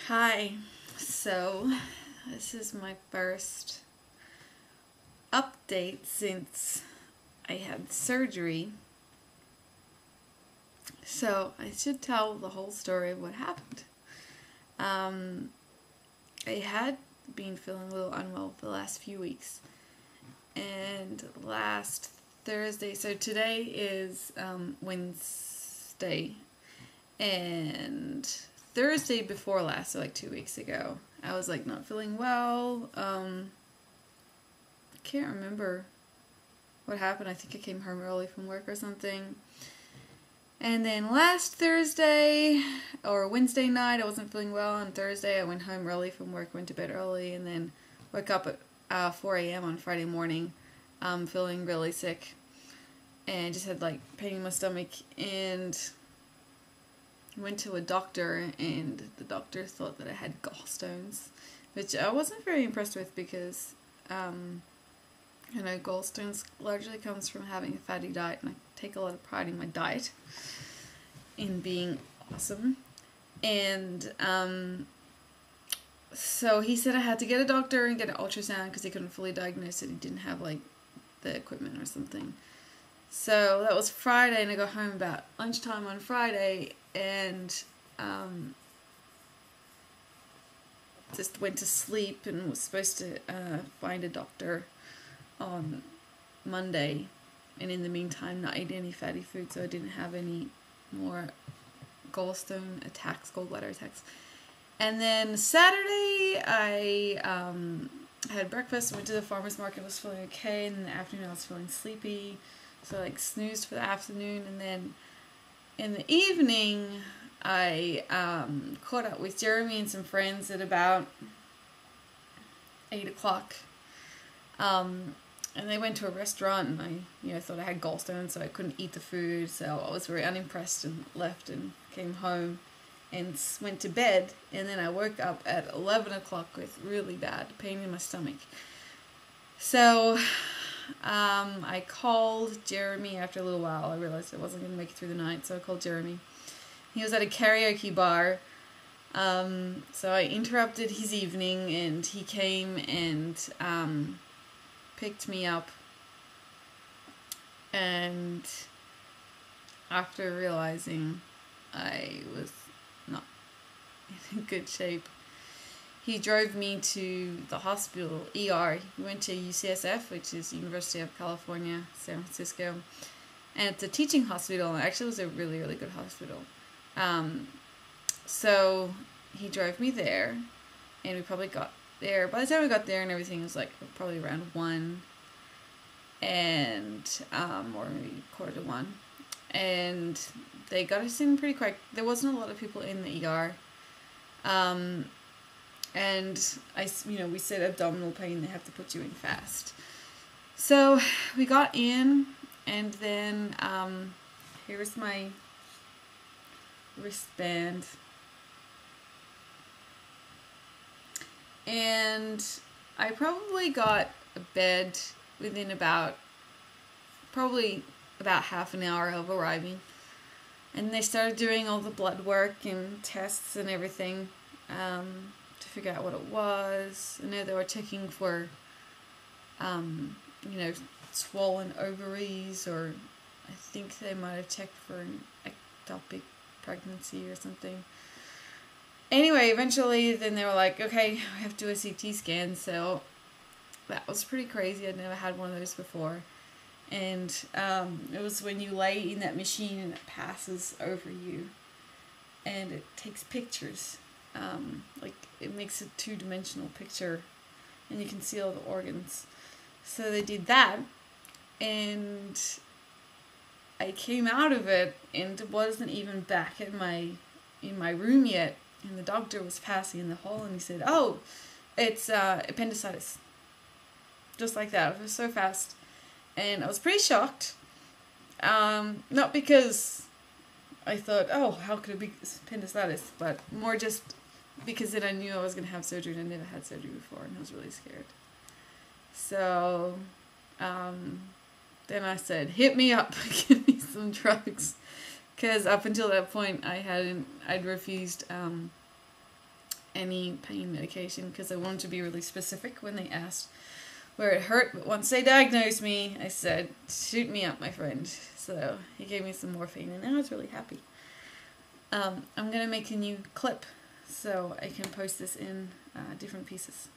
Hi. So, this is my first update since I had surgery. So, I should tell the whole story of what happened. Um, I had been feeling a little unwell for the last few weeks. And last Thursday, so today is Wednesday. And Thursday before last, so like 2 weeks ago, I was like not feeling well. Can't remember what happened. I think I came home early from work or something. And then last Thursday or Wednesday night, I wasn't feeling well. On Thursday, I went home early from work, went to bed early, and then woke up at 4 a.m. on Friday morning, feeling really sick, and just had like pain in my stomach, and went to a doctor, and the doctor thought that I had gallstones, which I wasn't very impressed with because, gallstones largely comes from having a fatty diet, and I take a lot of pride in my diet, in being awesome. And so he said I had to get a doctor and get an ultrasound because he couldn't fully diagnose it. He didn't have like the equipment or something. So that was Friday, and I got home about lunchtime on Friday, and just went to sleep and was supposed to find a doctor on Monday, and in the meantime not eat any fatty food so I didn't have any more gallstone attacks, gallbladder attacks. And then Saturday I had breakfast, went to the farmer's market, was feeling okay, and in the afternoon I was feeling sleepy, so I snoozed for the afternoon, and then in the evening I caught up with Jeremy and some friends at about 8 o'clock. And they went to a restaurant, and I thought I had gallstones, so I couldn't eat the food, so I was very unimpressed and left and came home and went to bed. And then I woke up at 11 o'clock with really bad pain in my stomach. So I called Jeremy after a little while. I realized I wasn't going to make it through the night, so I called Jeremy. He was at a karaoke bar, so I interrupted his evening, and he came and picked me up. And after realizing I was not in good shape, he drove me to the hospital, ER. He went to UCSF, which is University of California, San Francisco. And it's a teaching hospital, and actually it was a really, really good hospital. So he drove me there, and we probably got there. By the time we got there and everything, it was like probably around 1, and or maybe 12:45. And they got us in pretty quick. There wasn't a lot of people in the ER. And we said abdominal pain, they have to put you in fast. So we got in, and then here's my wristband. And I probably got a bed within about half an hour of arriving. And they started doing all the blood work and tests and everything to figure out what it was. I know they were checking for, swollen ovaries, or I think they might have checked for an ectopic pregnancy or something. Anyway, eventually then they were like, okay, we have to do a CT scan. So that was pretty crazy. I'd never had one of those before. And it was when you lay in that machine and it passes over you and it takes pictures. It makes a 2-dimensional picture, and you can see all the organs. So they did that, and I came out of it and wasn't even back in my room yet, and the doctor was passing in the hall, and he said, "Oh, it's appendicitis." Just like that. It was so fast. And I was pretty shocked. Not because I thought, oh, how could it be appendicitis, but more just because then I knew I was going to have surgery, and I never had surgery before, and I was really scared. So then I said, hit me up, give me some drugs. Because up until that point, I'd refused any pain medication because I wanted to be really specific when they asked where it hurt. But once they diagnosed me, I said, shoot me up, my friend. So he gave me some morphine, and I was really happy. I'm going to make a new clip so I can post this in different pieces.